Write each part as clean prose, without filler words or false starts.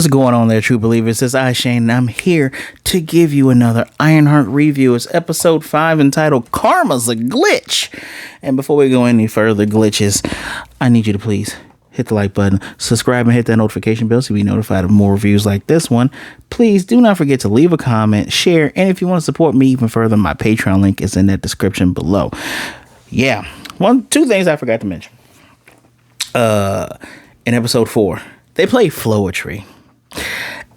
What's going on there, true believers? It's I, Shane, and I'm here to give you another Ironheart review. It's episode 5 entitled Karma's a Glitch. And before we go any further glitches, I need you to please hit the like button, subscribe, and hit that notification bell so you'll be notified of more reviews like this one. Please do not forget to leave a comment, share, and if you want to support me even further, my Patreon link is in that description below. Yeah, two things I forgot to mention. In episode 4, they play Floetry.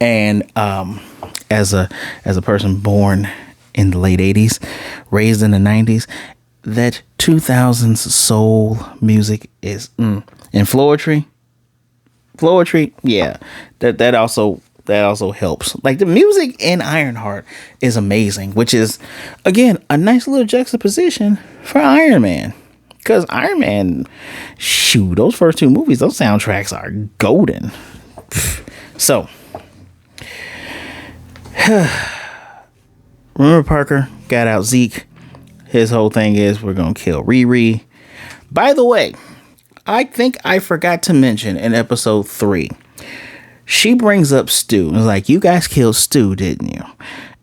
And as a person born in the late 80s, raised in the 90s, that 2000s soul music is and Floetry, yeah, that also helps. Like, the music in Ironheart is amazing, which is again a nice little juxtaposition for Iron Man. Because Iron Man, shoot, those first 2 movies, those soundtracks are golden. So, remember Parker got out Zeke. His whole thing is we're going to kill Riri. By the way, I think I forgot to mention in episode 3, she brings up Stu. It's like, you guys killed Stu, didn't you?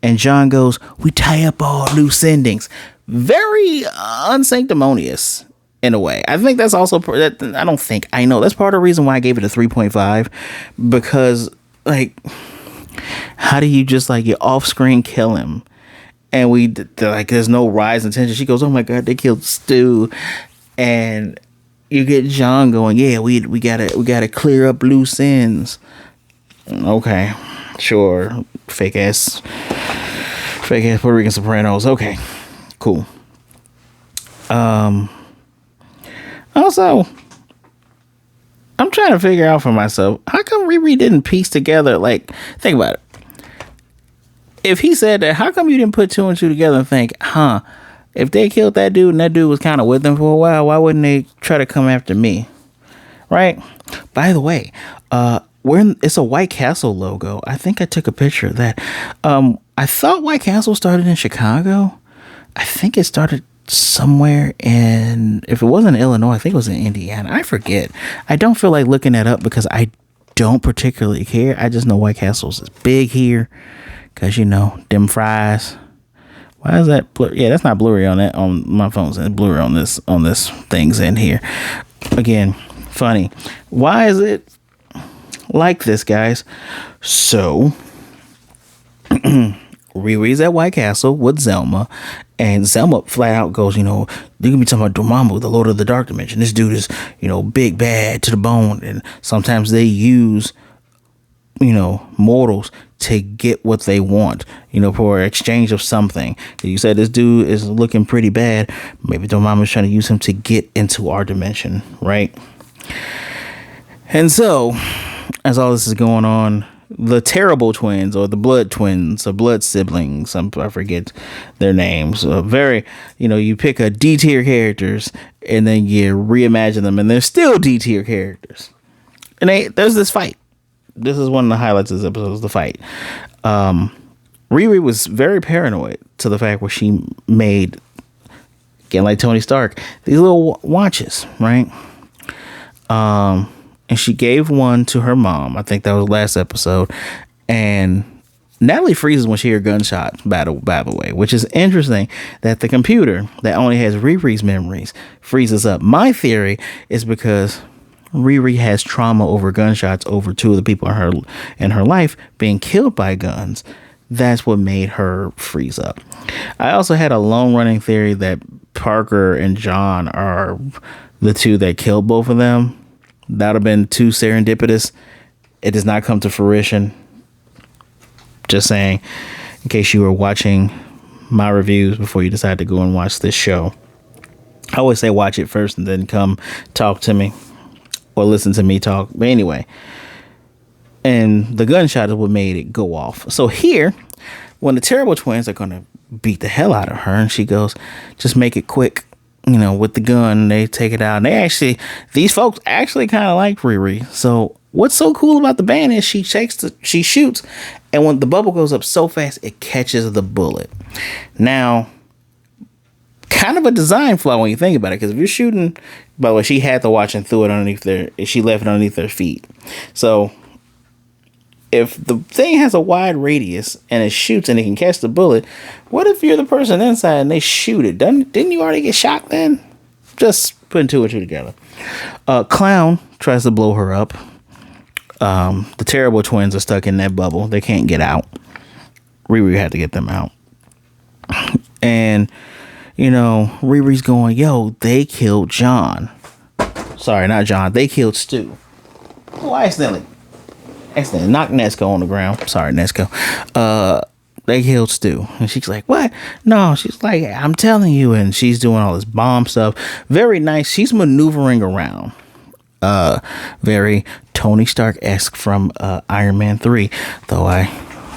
And John goes, we tie up all loose endings. Very unsanctimonious in a way. I think that's also, I know that's part of the reason why I gave it a 3.5. Because, like, how do you just, like, you off-screen kill him? And there's no rise in tension. She goes, oh my God, they killed Stu. And you get John going, yeah, we gotta clear up loose ends. Okay, sure. Fake ass Puerto Rican Sopranos. Okay, cool. Also, I'm trying to figure out for myself, how come Riri didn't piece together, like, think about it. If he said that, how come you didn't put 2 and 2 together and think, if they killed that dude and that dude was kind of with them for a while, why wouldn't they try to come after me? Right? By the way, it's a White Castle logo. I think I took a picture of that. I thought White Castle started in Chicago. I think it started somewhere if it wasn't in Illinois, I think it was in Indiana. I forget. I don't feel like looking that up because I don't particularly care. I just know White Castle's is big here because, you know, them fries. Why is that blur? Yeah, that's not blurry on my phone's and blurry on this thing's in here. Again, funny. Why is it like this, guys? So Riri's at White Castle with Zelma, and Zelma flat out goes, you know, they're gonna be talking about Dormammu, the Lord of the Dark Dimension. This dude is, you know, big bad to the bone, and sometimes they use, you know, mortals to get what they want, you know, for exchange of something. You said this dude is looking pretty bad. Maybe Dormammu's trying to use him to get into our dimension, right? And so, as all this is going on, the terrible twins, or the blood twins, or blood siblings, I forget their names. Very, you know, you pick a D tier characters and then you reimagine them, and they're still D tier characters. And there's this fight. This is one of the highlights of this episode, is the fight. Riri was very paranoid to the fact where she made, again, like Tony Stark, these little watches, right? And she gave one to her mom. I think that was last episode. And Natalie freezes when she hears gunshots, by the way, which is interesting that the computer that only has Riri's memories freezes up. My theory is because Riri has trauma over gunshots over 2 of the people in her life being killed by guns. That's what made her freeze up. I also had a long-running theory that Parker and John are the 2 that killed both of them. That would have been too serendipitous. It does not come to fruition. Just saying, in case you were watching my reviews before you decide to go and watch this show. I always say watch it first and then come talk to me or listen to me talk. But anyway, and the gunshot is what made it go off. So here, when the terrible twins are going to beat the hell out of her, and she goes, just make it quick. You know, with the gun, they take it out. And these folks actually kind of like Riri. So what's so cool about the band is she shoots, and when the bubble goes up so fast, it catches the bullet. Now, kind of a design flaw when you think about it, because if you're shooting, by the way, she had to watch and threw it underneath she left it underneath their feet. So if the thing has a wide radius and it shoots and it can catch the bullet, what if you're the person inside and they shoot it? Didn't you already get shot then? Just putting two and two together. Clown tries to blow her up. The terrible twins are stuck in that bubble. They can't get out. Riri had to get them out. And, Riri's going, yo, they killed John. Sorry, not John. They killed Stu. Oh, I accidentally knocked Nesco on the ground. Sorry, Nesco. They killed Stu. And she's like, what? No, she's like, I'm telling you. And she's doing all this bomb stuff. Very nice. She's maneuvering around. Very Tony Stark-esque from Iron Man 3. Though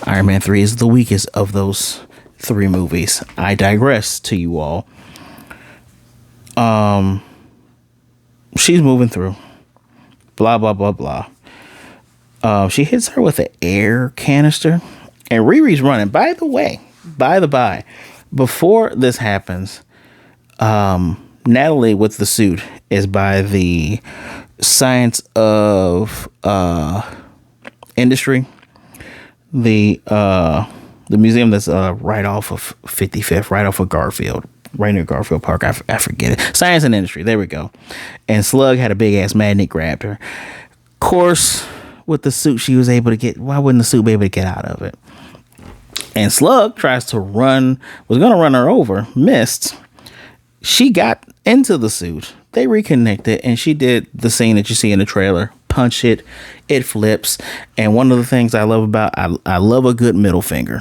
Iron Man 3 is the weakest of those three movies. I digress to you all. She's moving through. Blah, blah, blah, blah. She hits her with an air canister. And Riri's running. By the by, before this happens, N.A.T.A.L.I.E with the suit is by the Science of Industry. The museum that's right off of 55th, right off of Garfield, right near Garfield Park. I forget it. Science and Industry. There we go. And Slug had a big ass magnet, grabbed her. Of course, with the suit, she was able to get. Why wouldn't the suit be able to get out of it? And Slug tries to run. Was gonna run her over. Missed. She got into the suit. They reconnected, and she did the scene that you see in the trailer. Punch it. It flips. And one of the things I love about I love a good middle finger.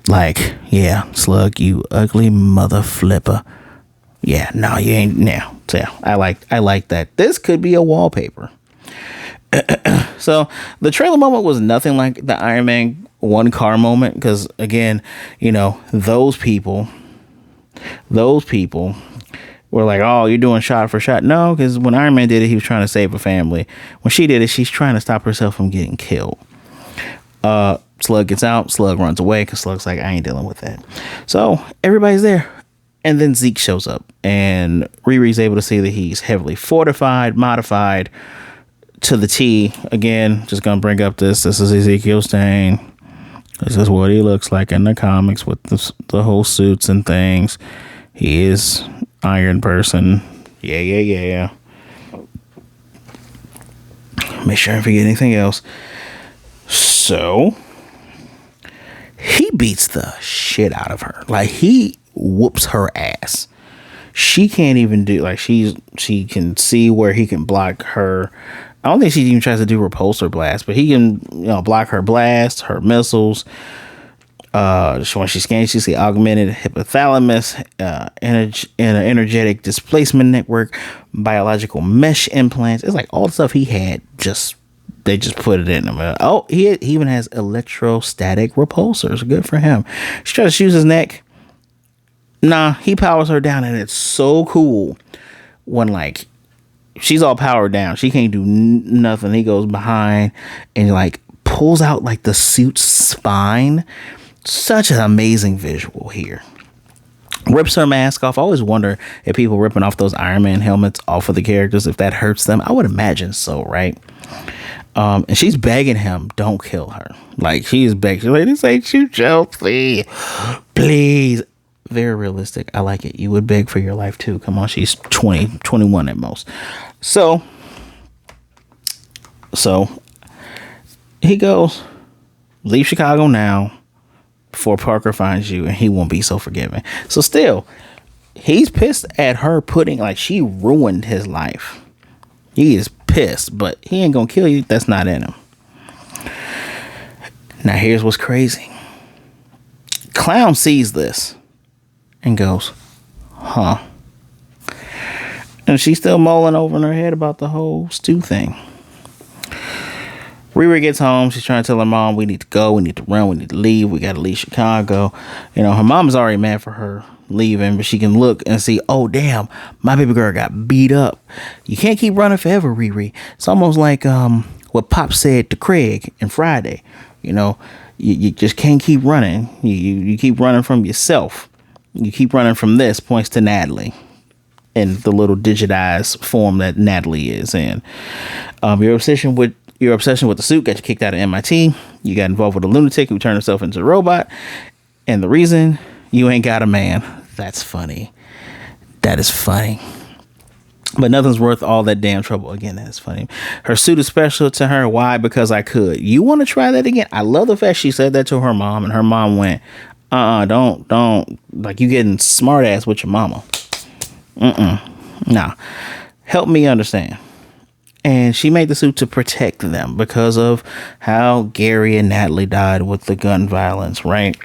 Like, yeah, Slug, you ugly mother flipper. Yeah, no, you ain't now. So yeah, I like that. This could be a wallpaper. So the trailer moment was nothing like the Iron Man 1 car moment, because again, those people were like, oh, you're doing shot for shot. No, because when Iron Man did it, he was trying to save a family. When she did it, she's trying to stop herself from getting killed. Slug gets out. Slug runs away because Slug's like, I ain't dealing with that. So everybody's there. And then Zeke shows up. And Riri's able to see that he's heavily fortified, modified to the T. Again, just going to bring up this. This is Ezekiel Stane. This is what he looks like in the comics with the whole suits and things. He is Iron Person. Yeah. Make sure I don't forget anything else. So he beats the shit out of her. Like, he whoops her ass. She can't even do, like, she can see where he can block her. I don't think she even tries to do repulsor blast, but he can, block her blast, her missiles. When she scans, you see augmented hypothalamus, energetic displacement network, biological mesh implants. It's like all the stuff he had, they just put it in him. Oh, he even has electrostatic repulsors. Good for him. She tries to shoot his neck. Nah, he powers her down, and it's so cool when, like, she's all powered down. She can't do nothing. He goes behind and, like, pulls out, like, the suit's spine. Such an amazing visual here. Rips her mask off. I always wonder if people ripping off those Iron Man helmets off of the characters, if that hurts them. I would imagine so, right? And she's begging him, don't kill her. Like, she is begging. She's like, this ain't you, Joe. Please. Very realistic. I like it. You would beg for your life too. Come on, she's 20, 21 at most. So he goes, leave Chicago now before Parker finds you, and he won't be so forgiving. So still, he's pissed at her she ruined his life. He is pissed, but he ain't gonna kill you. That's not in him. Now here's what's crazy. Clown sees this and goes, huh? And she's still mulling over in her head about the whole Stu thing. Riri gets home. She's trying to tell her mom, we need to go. We need to run. We need to leave. We got to leave Chicago. Her mom's already mad for her leaving, but she can look and see, oh, damn, my baby girl got beat up. You can't keep running forever, Riri. It's almost like what Pop said to Craig in Friday. You just can't keep running. You keep running from yourself. You keep running from this, points to N.A.T.A.L.I.E in the little digitized form that N.A.T.A.L.I.E is in. Your obsession with Your obsession with the suit got you kicked out of MIT. You got involved with a lunatic who turned himself into a robot. And the reason you ain't got a man. That's funny. That is funny. But nothing's worth all that damn trouble. Again, that's funny. Her suit is special to her. Why? Because I could. You want to try that again? I love the fact she said that to her mom, and her mom went, don't. Like, you getting smart ass with your mama. Nah. Help me understand. And she made the suit to protect them because of how Gary and Natalie died with the gun violence, right?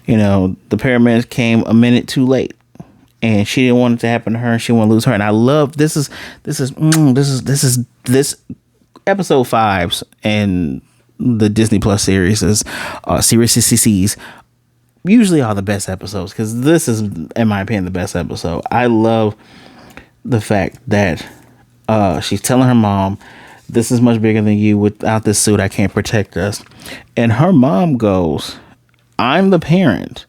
You know, the paramedics came a minute too late. And she didn't want it to happen to her. She didn't want to lose her. And I love this episode 5 and the Disney Plus series is series CCCs usually are the best episodes, because this is, in my opinion, the best episode. I love the fact that she's telling her mom, "This is much bigger than you. Without this suit, I can't protect us." And her mom goes, "I'm the parent.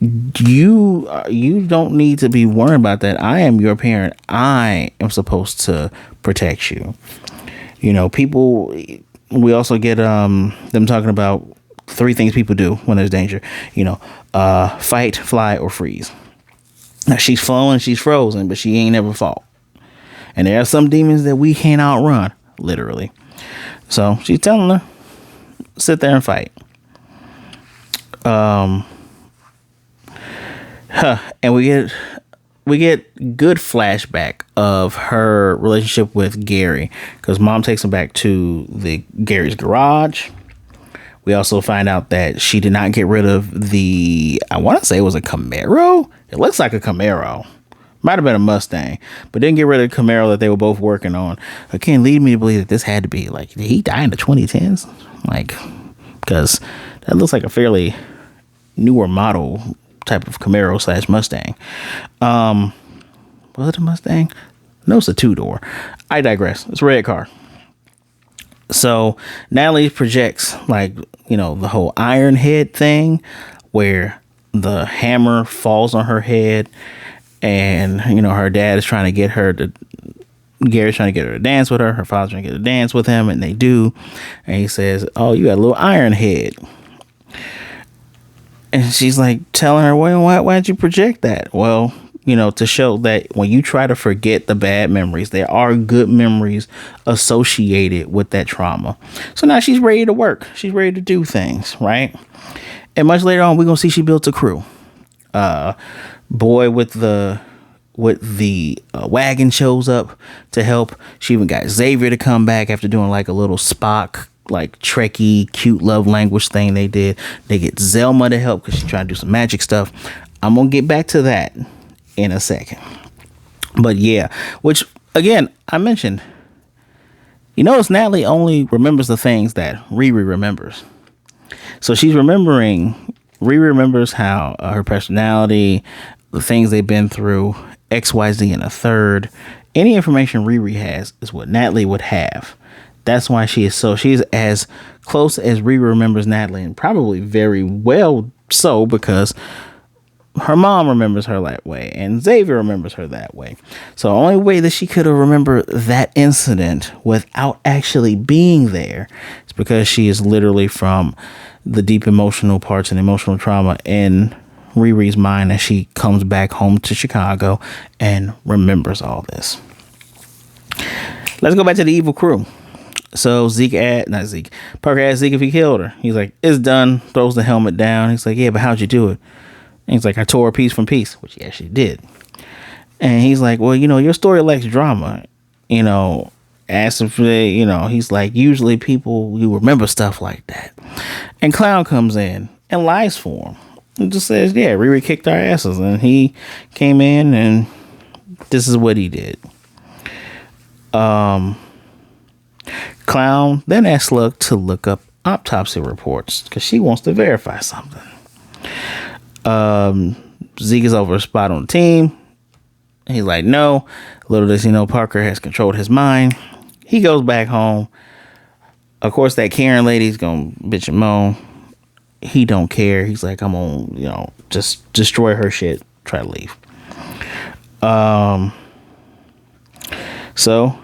You don't need to be worried about that. I am your parent. I am supposed to protect you." You know, people, we also get them talking about 3 things people do when there's danger. You know, fight, fly, or freeze. Now, she's fallen, she's frozen, but she ain't never fought. And there are some demons that we can't outrun, literally. So she's telling her, sit there and fight. And we get good flashback of her relationship with Gary, because mom takes him back to Gary's garage. We also find out that she did not get rid of I want to say it was a Camaro. It looks like a Camaro. Might have been a Mustang, but didn't get rid of the Camaro that they were both working on. Again, leading me to believe that this had to be like, did he die in the 2010s? Like, because that looks like a fairly newer model type of Camaro / Mustang. Was it a Mustang? No, it's a 2-door. I digress. It's a red car. So Natalie projects, like, you know, the whole Ironheart thing where the hammer falls on her head, and, you know, her dad is trying to get her to, Gary's trying to get her to dance with her. Her father's trying to get her to dance with him, and they do. And he says, "Oh, you got a little iron head." And she's like telling her, "Well, why'd you project that?" Well, you know, to show that when you try to forget the bad memories, there are good memories associated with that trauma. So now she's ready to work. She's ready to do things, right? And much later on, we're going to see she built a crew. Boy with the wagon shows up to help. She even got Xavier to come back after doing like a little Spock, like Trekkie, cute love language thing they did. They get Zelma to help because she's trying to do some magic stuff. I'm going to get back to that in a second. But yeah, which again, I mentioned, you notice Natalie only remembers the things that Riri remembers. So Riri remembers how her personality, the things they've been through, XYZ and a third. Any information Riri has is what Natalie would have. That's why she's as close as Riri remembers Natalie, and probably very well so, because her mom remembers her that way and Xavier remembers her that way. So the only way that she could have remembered that incident without actually being there is because she is literally from the deep emotional parts and emotional trauma in Riri's mind as she comes back home to Chicago and remembers all this. Let's go back to the evil crew. So Parker asked Zeke if he killed her. He's like, "It's done." Throws the helmet down. He's like, "Yeah, but how'd you do it?" And he's like, "I tore a piece from piece," which he actually did. And he's like, "Well, you know, your story lacks drama." You know, asked him for, you know, he's like, "Usually people, you remember stuff like that." And Clown comes in and lies for him. And just says, "Yeah, Riri kicked our asses." And he came in and this is what he did. Clown then asked Slug to look up autopsy reports because she wants to verify something. Zeke is over a spot on the team. He's like, "No." Little does he know, Parker has controlled his mind. He goes back home. Of course, that Karen lady's gonna bitch and moan. He don't care. He's like, "I'm gonna, you know, just destroy her shit. Try to leave." So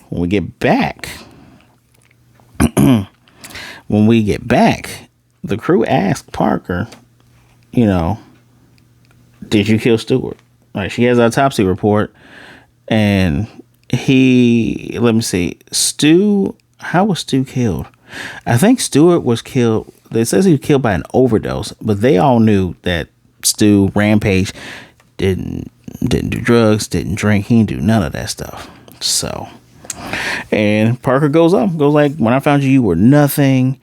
when we get back When we get back, the crew asked Parker, you know, did you kill Stewart? Like, she has an autopsy report, and let me see, how was Stu killed? I think Stewart was killed. It says he was killed by an overdose, but they all knew that Stu Rampage didn't do drugs, didn't drink, he didn't do none of that stuff. So, and Parker goes like, when I found you, you were nothing.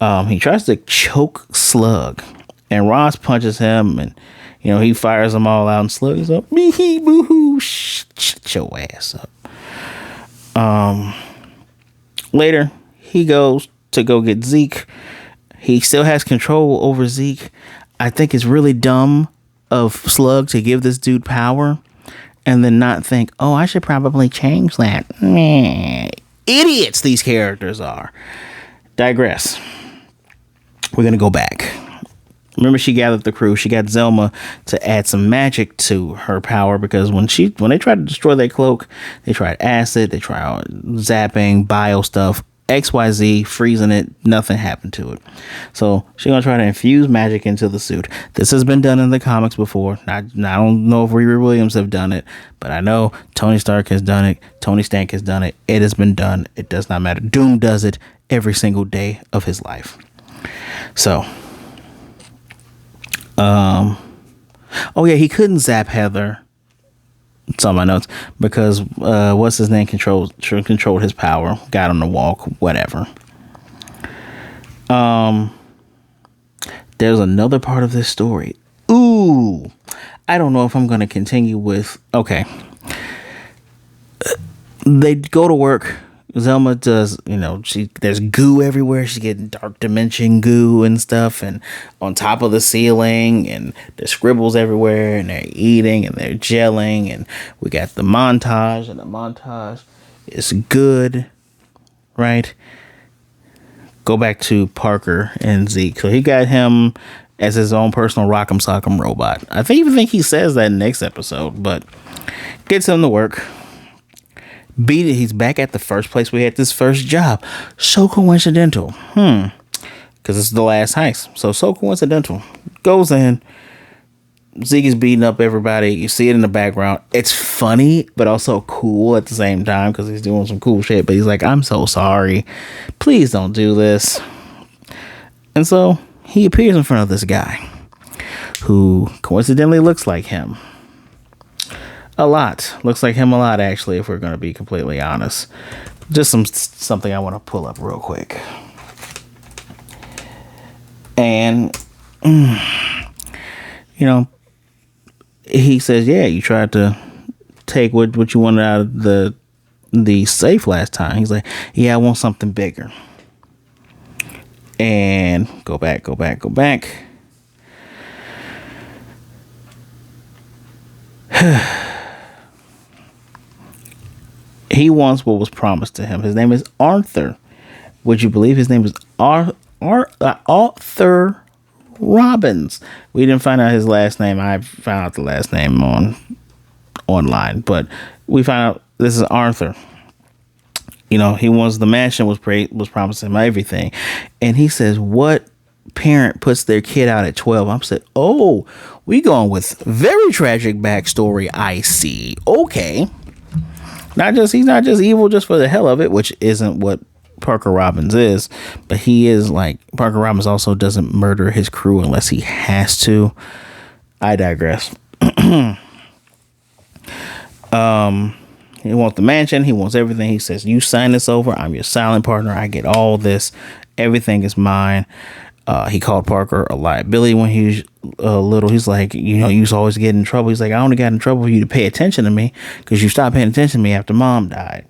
He tries to choke Slug, and Ross punches him, and he fires them all out, and Slug is up, me hee boo hoo, shut your ass up. Later, he goes to go get Zeke. He still has control over Zeke. I think it's really dumb of Slug to give this dude power and then not think, oh, I should probably change that. Idiots these characters are. Digress. We're going to go back. Remember, she gathered the crew. She got Zelma to add some magic to her power, because when they tried to destroy their cloak, they tried acid, they tried zapping, bio stuff, XYZ, freezing it, nothing happened to it. So she's going to try to infuse magic into the suit. This has been done in the comics before. I don't know if Riri Williams have done it, but I know Tony Stark has done it. Tony Stank has done it. It has been done. It does not matter. Doom does it every single day of his life. So, oh yeah, he couldn't zap Heather. It's on my notes, because what's his name controlled his power, got him to walk, whatever. There's another part of this story. Ooh, I don't know if I'm going to continue with. Okay, they go to work. Zelma does, there's goo everywhere. She's getting dark dimension goo and stuff, and on top of the ceiling, and there's scribbles everywhere, and they're eating and they're gelling, and we got the montage, and the montage is good, right? Go back to Parker and Zeke. So he got him as his own personal Rock'em Sock'em robot. I even think he says that next episode, but gets him to work. Beat it. He's back at the first place we had this first job. So coincidental. Because it's the last heist. So coincidental. Goes in. Zeke is beating up everybody. You see it in the background. It's funny, but also cool at the same time, because he's doing some cool shit. But he's like, I'm so sorry. Please don't do this. And so he appears in front of this guy who coincidentally looks like him. A lot. Looks like him a lot, actually, if we're going to be completely honest. Just something I want to pull up real quick. And, he says, yeah, you tried to take what you wanted out of the safe last time. He's like, yeah, I want something bigger. And go back. He wants what was promised to him. His name is Arthur. Would you believe his name is Arthur Robbins? We didn't find out his last name. I found out the last name online, but we found out this is Arthur. He wants the mansion, was promised him everything, and he says, "What parent puts their kid out at 12?" I said, "Oh, we going with very tragic backstory. I see. Okay." He's not just evil just for the hell of it, which isn't what Parker Robbins is, but he is like, Parker Robbins also doesn't murder his crew unless he has to. I digress. He wants the mansion. He wants everything. He says, you sign this over. I'm your silent partner. I get all this. Everything is mine. He called Parker a liability when he was little. He's like, you used to always get in trouble. He's like, I only got in trouble for you to pay attention to me because you stopped paying attention to me after mom died.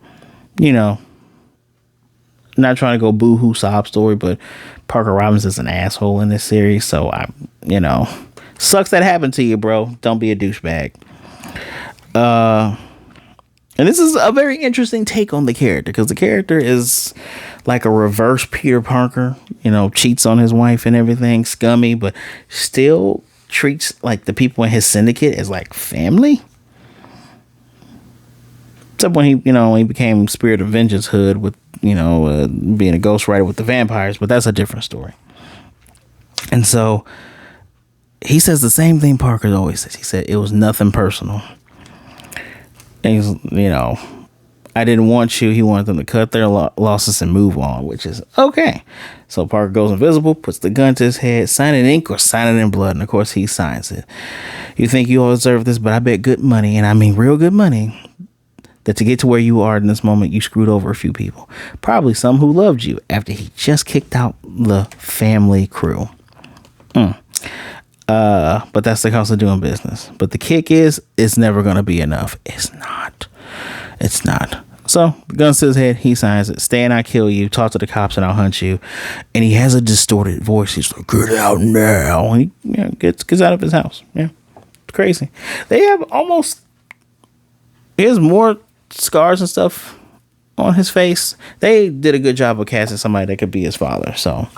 Not trying to go boo-hoo sob story, but Parker Robbins is an asshole in this series. So, sucks that happened to you, bro. Don't be a douchebag. And this is a very interesting take on the character, because the character is like a reverse Peter Parker, cheats on his wife and everything, scummy, but still treats like the people in his syndicate as like family. Except when he became Spirit of Vengeance Hood with, being a ghostwriter with the vampires, but that's a different story. And so he says the same thing Parker always says. He said it was nothing personal. And he's, I didn't want you. He wanted them to cut their losses and move on, which is okay. So Parker goes invisible, puts the gun to his head, sign it in ink or sign it in blood. And of course he signs it. You think you all deserve this, but I bet good money, and I mean real good money, that to get to where you are in this moment, you screwed over a few people. Probably some who loved you after he just kicked out the family crew. But that's the cost of doing business. But the kick is, it's never going to be enough. It's not. So the gun's to his head. He signs it. Stay and I kill you. Talk to the cops and I'll hunt you. And he has a distorted voice. He's like, get out now. And he gets out of his house. Yeah. It's crazy. They have he has more scars and stuff on his face. They did a good job of casting somebody that could be his father. So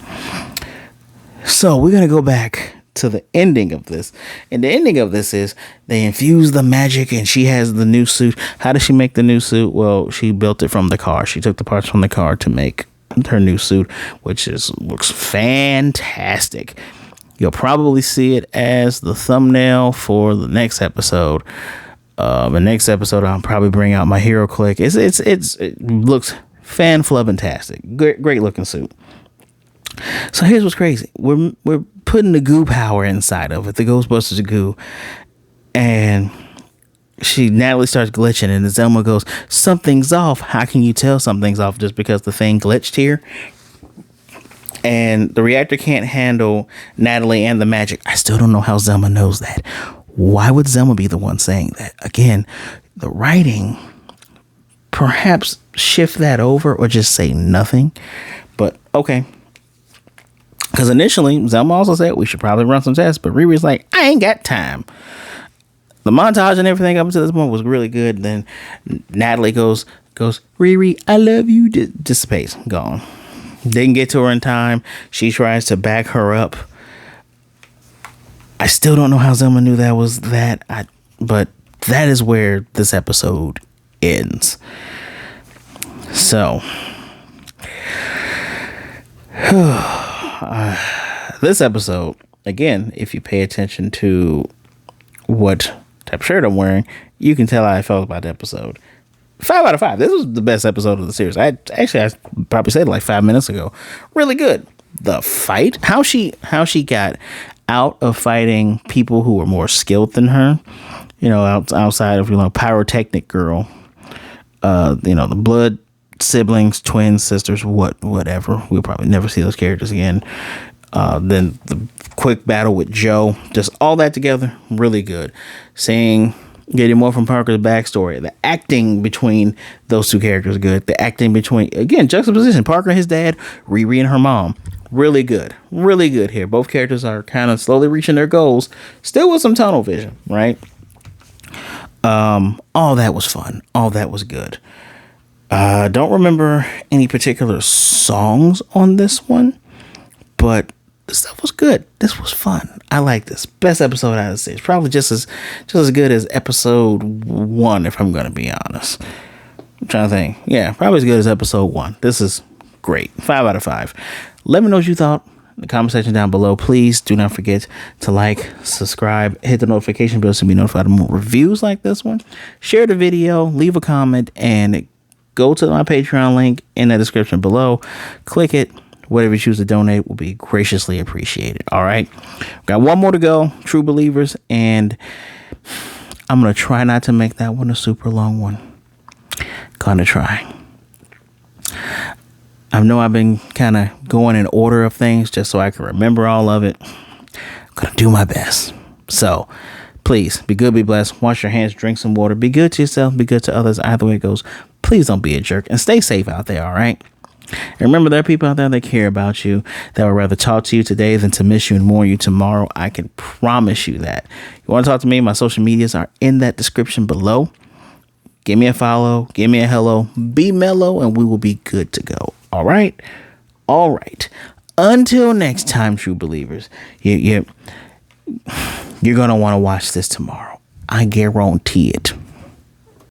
we're going to go back to the ending of this. And the ending of this is they infuse the magic and she has the new suit. How does she make the new suit? Well, she built it from the car. She took the parts from the car to make her new suit, which looks fantastic. You'll probably see it as the thumbnail for the next episode. The next episode, I'll probably bring out my hero click. It looks fan-flubbantastic. Great looking suit. So here's what's crazy. We're putting the goo power inside of it, the Ghostbusters goo, and Natalie starts glitching, and Zelma goes, something's off. How can you tell something's off just because the thing glitched here? And the reactor can't handle Natalie and the magic. I still don't know how Zelma knows that. Why would Zelma be the one saying that? Again, the writing, perhaps shift that over or just say nothing. But okay. Because initially, Zelma also said we should probably run some tests, but Riri's like, I ain't got time. The montage and everything up until this point was really good. Then Natalie goes, Riri, I love you. Dissipates, gone. Didn't get to her in time. She tries to back her up. I still don't know how Zelma knew that was that. But that is where this episode ends. So, this episode, again, if you pay attention to what type of shirt I'm wearing, you can tell how I felt about the episode. 5 out of 5. This was the best episode of the series. I probably said it like 5 minutes ago. Really good. The fight, how she got out of fighting people who were more skilled than her, outside of, pyrotechnic girl, the blood siblings, twins, sisters, whatever. We'll probably never see those characters again. Then the quick battle with Joe, just all that together, really good. Getting more from Parker's backstory. The acting between those two characters good. The acting between, again, juxtaposition. Parker and his dad, Riri and her mom. Really good. Really good here. Both characters are kind of slowly reaching their goals. Still with some tunnel vision, right? All that was fun. All that was good. Don't remember any particular songs on this one, but the stuff was good. This was fun. I like this. Best episode out of the series. Probably just as good as episode 1, if I'm going to be honest. I'm trying to think. Yeah, probably as good as episode 1. This is great. 5 out of 5. Let me know what you thought in the comment section down below. Please do not forget to like, subscribe, hit the notification bell so you be notified of more reviews like this one. Share the video, leave a comment, and go to my Patreon link in the description below. Click it. Whatever you choose to donate will be graciously appreciated. All right. Got one more to go. True Believers. And I'm going to try not to make that one a super long one. Gonna try. I know I've been kind of going in order of things just so I can remember all of it. I'm going to do my best. So please be good, be blessed. Wash your hands, drink some water. Be good to yourself. Be good to others. Either way it goes. Please don't be a jerk and stay safe out there. All right. And remember, there are people out there that care about you, that would rather talk to you today than to miss you and mourn you tomorrow. I can promise you that. You want to talk to me? My social medias are in that description below. Give me a follow. Give me a hello. Be mellow and we will be good to go. All right. All right. Until next time, true believers, you're going to want to watch this tomorrow. I guarantee it.